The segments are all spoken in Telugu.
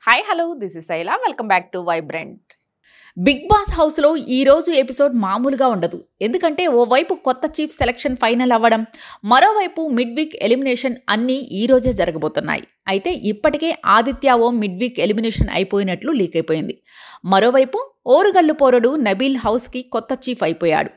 Hi hello this is Shaila welcome back to vibrant. Bigg Boss హౌస్లో ఈరోజు ఎపిసోడ్ మామూలుగా ఉండదు. ఎందుకంటే ఓవైపు కొత్త చీఫ్ సెలక్షన్ ఫైనల్ అవ్వడం, మరోవైపు మిడ్ వీక్ ఎలిమినేషన్ అన్నీ ఈరోజే జరగబోతున్నాయి. అయితే ఇప్పటికే ఆదిత్య ఓం మిడ్ వీక్ ఎలిమినేషన్ అయిపోయినట్లు లీక్ అయిపోయింది. మరోవైపు ఓరుగల్లు పోరడు నబీల్ హౌస్కి కొత్త చీఫ్ అయిపోయాడు.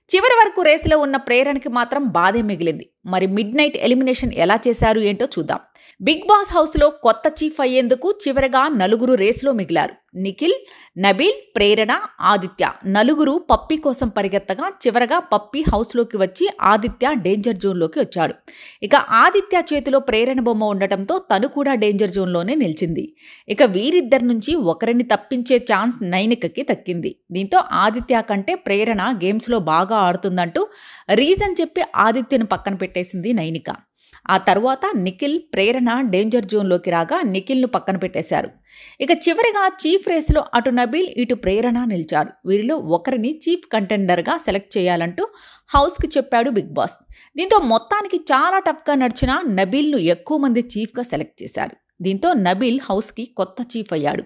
చివరి వరకు రేసులో ఉన్న ప్రేరణకి మాత్రం బాధే మిగిలింది. మరి మిడ్ నైట్ ఎలిమినేషన్ ఎలా చేశారు ఏంటో చూద్దాం. బిగ్ బాస్ హౌస్లో కొత్త చీఫ్ అయ్యేందుకు చివరగా నలుగురు రేసులో మిగిలారు. నిఖిల్, నబీల్, ప్రేరణ, ఆదిత్య నలుగురు పప్పి కోసం పరిగెత్తగా చివరగా పప్పి హౌస్లోకి వచ్చి ఆదిత్య డేంజర్ జోన్లోకి వచ్చాడు. ఇక ఆదిత్య చేతిలో ప్రేరణ బొమ్మ ఉండటంతో తను కూడా డేంజర్ జోన్లోనే నిలిచింది. ఇక వీరిద్దరి నుంచి ఒకరిని తప్పించే ఛాన్స్ నైనికకి దక్కింది. దీంతో ఆదిత్య కంటే ప్రేరణ గేమ్స్లో బాగా ఆడుతుందంటూ రీజన్ చెప్పి ఆదిత్యను పక్కన పెట్టేసింది నైనిక. ఆ తర్వాత నిఖిల్, ప్రేరణ డేంజర్ జోన్లోకి రాగా నిఖిల్ను పక్కన పెట్టేశారు. ఇక చివరిగా చీఫ్ రేసులో అటు నబీల్ ఇటు ప్రేరణ నిలిచారు. వీరిలో ఒకరిని చీఫ్ కంటెండర్గా సెలెక్ట్ చేయాలంటూ హౌస్కి చెప్పాడు బిగ్ బాస్. దీంతో మొత్తానికి చాలా టఫ్గా నడిచిన నబీల్ను ఎక్కువ మంది చీఫ్గా సెలెక్ట్ చేశారు. దీంతో నబీల్ హౌస్కి కొత్త చీఫ్ అయ్యాడు.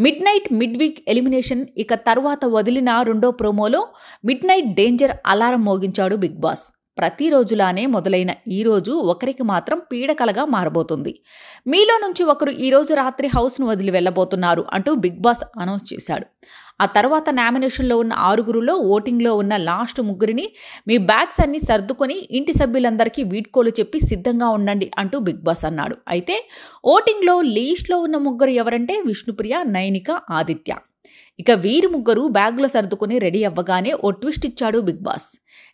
Midnight midweek elimination ఇక తర్వాత వదిలిన రెండో ప్రోమోలో మిడ్ నైట్ డేంజర్ అలారం మోగించాడు బిగ్ బాస్. ప్రతిరోజులానే మొదలైన ఈరోజు ఒకరికి మాత్రం పీడకలగా మారబోతుంది. మీలో నుంచి ఒకరు ఈరోజు రాత్రి హౌస్ను వదిలి వెళ్ళబోతున్నారు అంటూ బిగ్ బాస్ అనౌన్స్ చేశాడు. ఆ తర్వాత నామినేషన్లో ఉన్న 6గురులో ఓటింగ్లో ఉన్న లాస్ట్ 3 మీ బ్యాగ్స్ అన్ని సర్దుకొని ఇంటి సభ్యులందరికీ వీడ్కోలు చెప్పి సిద్ధంగా ఉండండి అంటూ బిగ్ బాస్ అన్నాడు. అయితే ఓటింగ్లో లీస్ట్లో ఉన్న 3 ఎవరంటే విష్ణుప్రియ, నైనిక, ఆదిత్య. ఇక వీరి 3 బ్యాగ్లో సర్దుకుని రెడీ అవ్వగానే ఓ ట్విస్ట్ ఇచ్చాడు బిగ్ బాస్.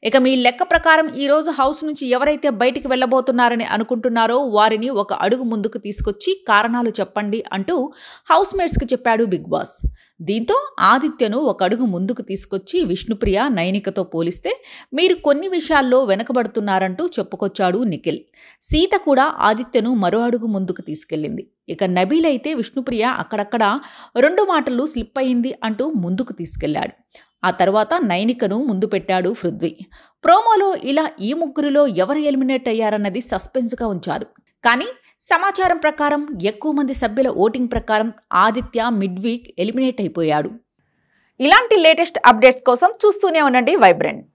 ఇక మీ లెక్క ప్రకారం ఈరోజు హౌస్ నుంచి ఎవరైతే బయటికి వెళ్ళబోతున్నారని అనుకుంటున్నారో వారిని ఒక అడుగు ముందుకు తీసుకొచ్చి కారణాలు చెప్పండి అంటూ హౌస్ మేట్స్కి చెప్పాడు బిగ్ బాస్. దీంతో ఆదిత్యను ఒక అడుగు ముందుకు తీసుకొచ్చి విష్ణుప్రియ, నైనికతో పోలిస్తే మీరు కొన్ని విషయాల్లో వెనకబడుతున్నారంటూ చెప్పుకొచ్చాడు నిఖిల్. సీత కూడా ఆదిత్యను మరో అడుగు ముందుకు తీసుకెళ్లింది. ఇక నబీల్ అయితే విష్ణుప్రియ అక్కడక్కడ 2 మాటలు స్లిప్ అయింది అంటూ ముందుకు తీసుకెళ్లాడు. ఆ తర్వాత నైనికను ముందు పెట్టాడు పృథ్వీ. ప్రోమోలో ఇలా ఈ 3లో ఎవరు ఎలిమినేట్ అయ్యారన్నది సస్పెన్స్గా ఉంచారు. కానీ సమాచారం ప్రకారం ఎక్కువ మంది సభ్యుల ఓటింగ్ ప్రకారం ఆదిత్య మిడ్ వీక్ ఎలిమినేట్ అయిపోయాడు. ఇలాంటి లేటెస్ట్ అప్డేట్స్ కోసం చూస్తూనే ఉండండి వైబ్రెంట్.